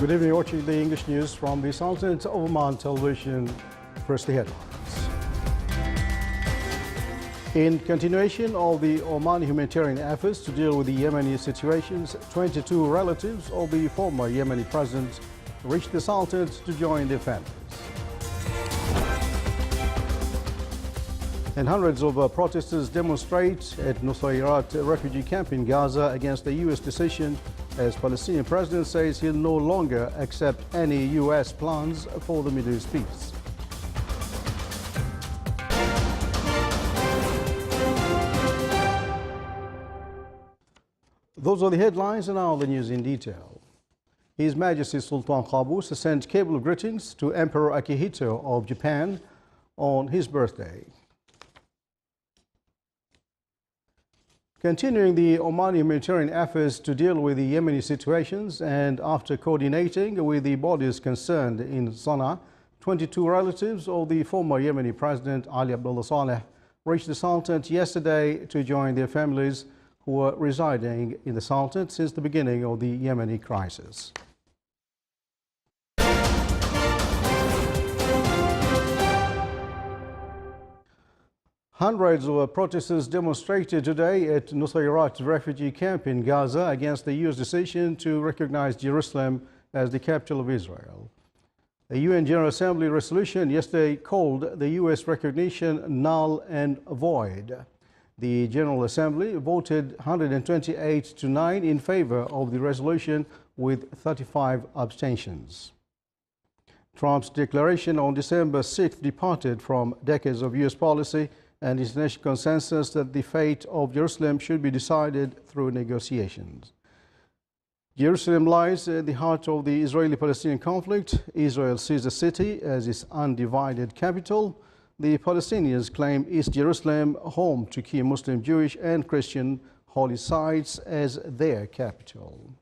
Good evening, watching the English news from the Sultanate of Oman television. First, the headlines. In continuation of the Oman humanitarian efforts to deal with the Yemeni situations, 22 relatives of the former Yemeni president reached the Sultanate to join their families. And hundreds of protesters demonstrate at Nusayrat refugee camp in Gaza against the U.S. decision, as Palestinian president says he'll no longer accept any U.S. plans for the Middle East peace. Those are the headlines, and now the news in detail. His Majesty Sultan Qaboos sent cable greetings to Emperor Akihito of Japan on his birthday. Continuing the Omani humanitarian efforts to deal with the Yemeni situations, and after coordinating with the bodies concerned in Sana'a, 22 relatives of the former Yemeni President Ali Abdullah Saleh reached the Sultanate yesterday to join their families who were residing in the Sultanate since the beginning of the Yemeni crisis. Hundreds of protesters demonstrated today at Nusayrat refugee camp in Gaza against the U.S. decision to recognize Jerusalem as the capital of Israel. A UN General Assembly resolution yesterday called the U.S. recognition null and void. The General Assembly voted 128 to 9 in favor of the resolution with 35 abstentions. Trump's declaration on December 6th departed from decades of U.S. policy and international consensus that the fate of Jerusalem should be decided through negotiations. Jerusalem lies at the heart of the Israeli-Palestinian conflict. Israel sees the city as its undivided capital. The Palestinians claim East Jerusalem, home to key Muslim, Jewish and Christian holy sites, as their capital.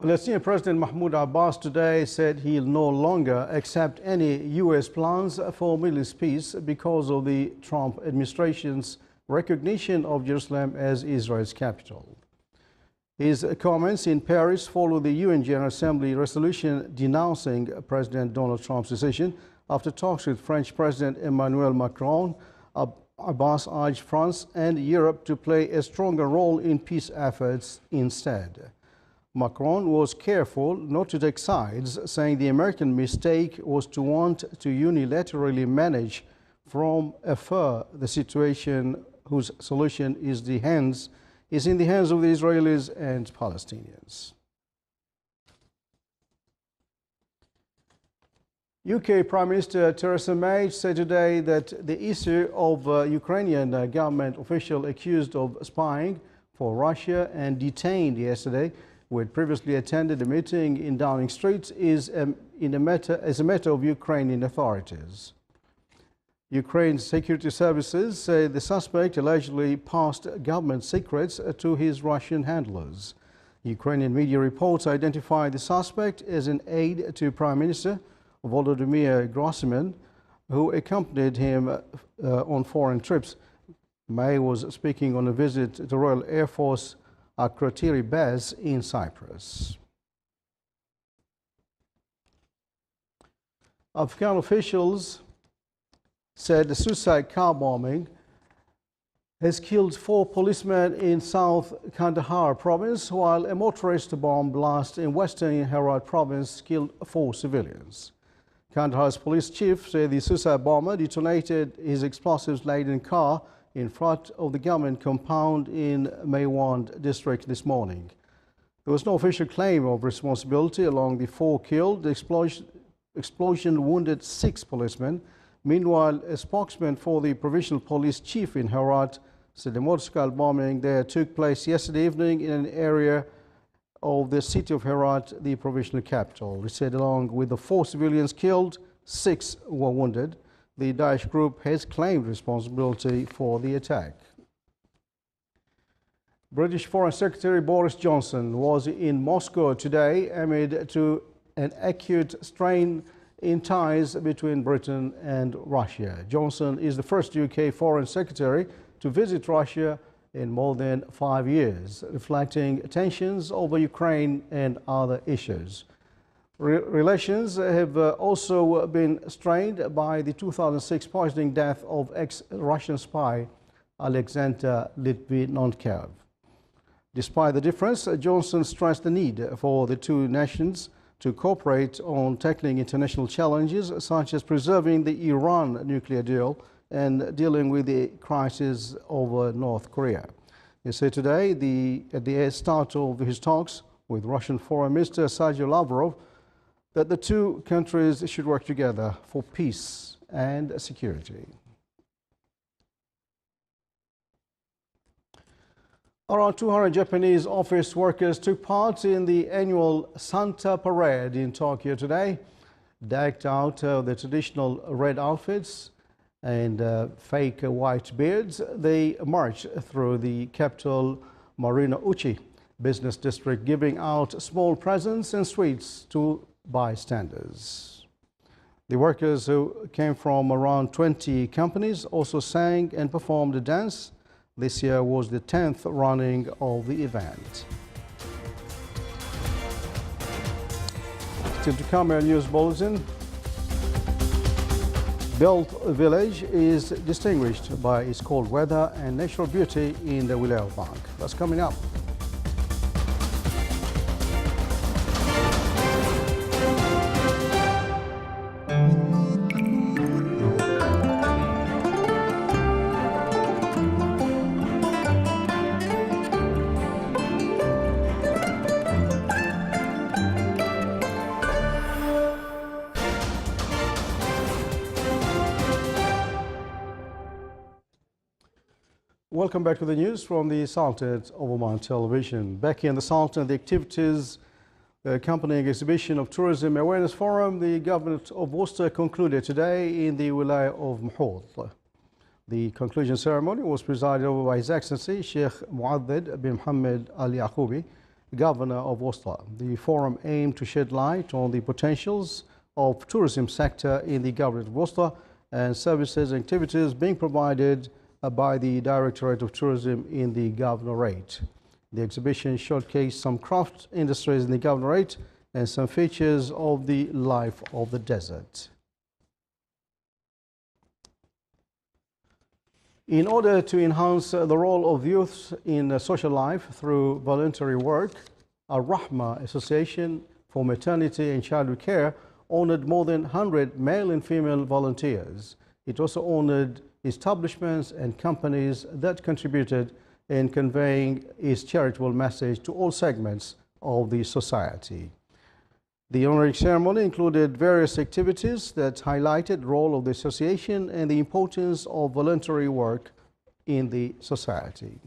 Palestinian President Mahmoud Abbas today said he'll no longer accept any U.S. plans for Middle East peace because of the Trump administration's recognition of Jerusalem as Israel's capital. His comments in Paris follow the UN General Assembly resolution denouncing President Donald Trump's decision. After talks with French President Emmanuel Macron, Abbas urged France and Europe to play a stronger role in peace efforts instead. Macron was careful not to take sides, saying the American mistake was to want to unilaterally manage from afar the situation whose solution is in the hands of the Israelis and Palestinians. UK Prime Minister Theresa May said today that the issue of Ukrainian government official accused of spying for Russia and detained yesterday, who had previously attended a meeting in Downing Street, is a matter of Ukrainian authorities. Ukraine's security services say the suspect allegedly passed government secrets to his Russian handlers. Ukrainian media reports identify the suspect as an aide to Prime Minister Volodymyr Grossman, who accompanied him on foreign trips. May was speaking on a visit to Royal Air Force Akrotiri base in Cyprus. Afghan officials said the suicide car bombing has killed 4 policemen in South Kandahar province, while a motorist bomb blast in western Herat province killed 4 civilians. Kandahar's police chief said the suicide bomber detonated his explosives-laden car in front of the government compound in Maiwand district this morning. There was no official claim of responsibility among the 4 killed. The explosion wounded 6 policemen. Meanwhile, a spokesman for the provincial police chief in Herat said the motorcycle bombing there took place yesterday evening in an area of the city of Herat, the provincial capital. He said along with the 4 civilians killed, 6 were wounded. The Daesh group has claimed responsibility for the attack. British Foreign Secretary Boris Johnson was in Moscow today amid an acute strain in ties between Britain and Russia. Johnson is the first UK Foreign Secretary to visit Russia in more than 5 years, reflecting tensions over Ukraine and other issues. Relations have also been strained by the 2006 poisoning death of ex-Russian spy Alexander Litvinenko. Despite the difference, Johnson stressed the need for the two nations to cooperate on tackling international challenges such as preserving the Iran nuclear deal and dealing with the crisis over North Korea. He said today, at the start of his talks with Russian Foreign Minister Sergei Lavrov, that the two countries should work together for peace and security. Around 200 Japanese office workers took part in the annual Santa Parade in Tokyo today. Decked out the traditional red outfits and fake white beards, they marched through the capital Marunouchi business district, giving out small presents and sweets to bystanders. The workers, who came from around 20 companies, also sang and performed a dance. This year was the 10th running of the event. Still to come, our news bulletin. Belt Village is distinguished by its cold weather and natural beauty in the Wilaya Bank. That's coming up. Welcome back to the news from the Sultanate of Oman Television. Back in the Sultanate, the activities accompanying exhibition of Tourism Awareness Forum, the Government of Worcester concluded today in the Wilaya of Mahud. The conclusion ceremony was presided over by His Excellency Sheikh Muaddad bin Mohammed Al Yaqoubi, Governor of Worcester. The forum aimed to shed light on the potentials of tourism sector in the Government of Worcester and services and activities being provided by the Directorate of Tourism in the Governorate. The exhibition showcased some craft industries in the Governorate and some features of the life of the desert. In order to enhance the role of youth in social life through voluntary work, Al-Rahma Association for Maternity and Childhood Care honored more than 100 male and female volunteers. It also honored establishments and companies that contributed in conveying its charitable message to all segments of the society. The honoring ceremony included various activities that highlighted the role of the association and the importance of voluntary work in the society.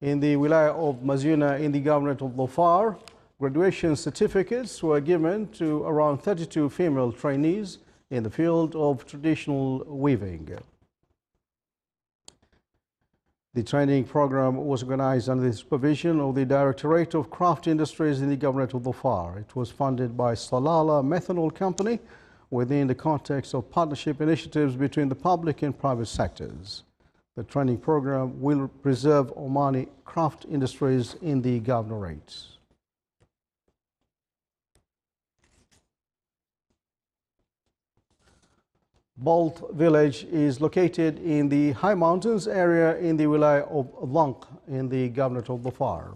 In the Wilaya of Mazuna in the Governorate of Dhofar, graduation certificates were given to around 32 female trainees in the field of traditional weaving. The training program was organized under the supervision of the Directorate of Craft Industries in the Governorate of Dhofar. It was funded by Salala Methanol Company within the context of partnership initiatives between the public and private sectors. The training program will preserve Omani craft industries in the Governorate. Balt village is located in the high mountains area in the Wilaya of Lanq in the Governorate of Dhofar.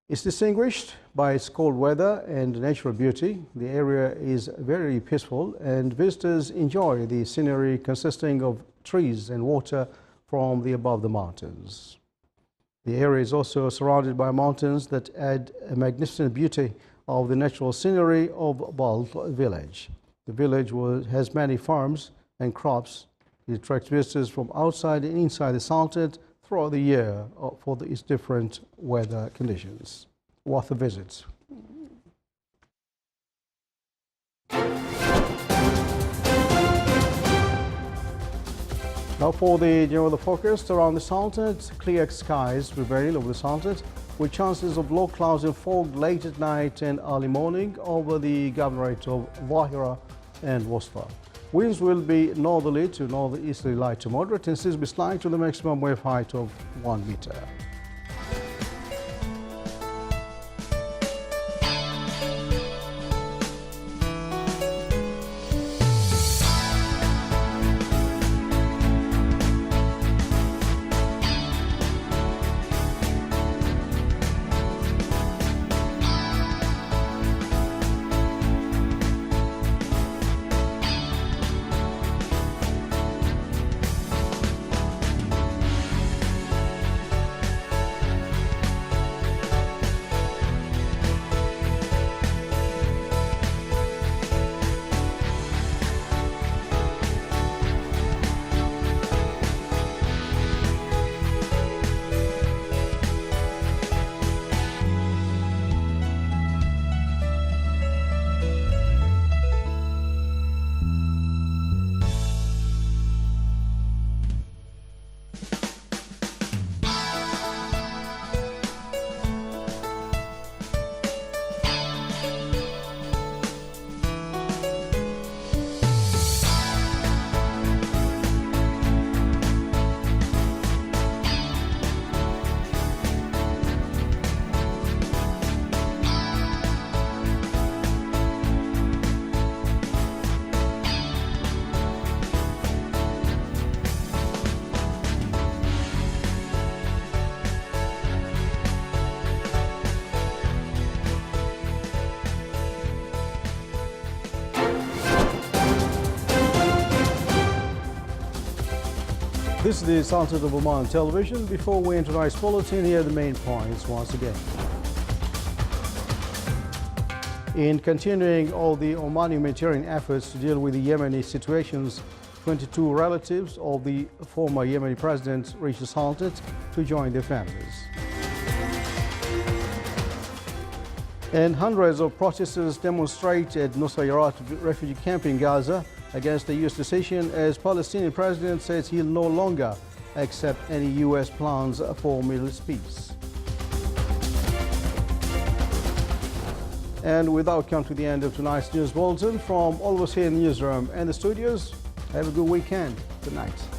It's distinguished by its cold weather and natural beauty. The area is very peaceful and visitors enjoy the scenery consisting of trees and water from above the mountains. The area is also surrounded by mountains that add a magnificent beauty of the natural scenery of Balt village. The village has many farms and crops. It attracts visitors from outside and inside the Sultanate throughout the year for its different weather conditions. Worth a visit. Now for the general focus around the Sultanate, clear skies prevail over the Sultanate with chances of low clouds and fog late at night and early morning over the governorate of Wahira and Worcester. Winds will be northerly to northeasterly light to moderate and seas be slight to the maximum wave height of 1 meter. This is the Sultan of Oman television. Before we enter tonight's bulletin, here are the main points once again. In continuing all the Omani humanitarian efforts to deal with the Yemeni situations, 22 relatives of the former Yemeni president reached the Sultanate to join their families. And hundreds of protesters demonstrate at Nusayrat refugee camp in Gaza against the U.S. decision as Palestinian president says he'll no longer accept any U.S. plans for Middle East peace. And with that, we come to the end of tonight's news bulletin. From all of us here in the newsroom and the studios, have a good weekend. Good night.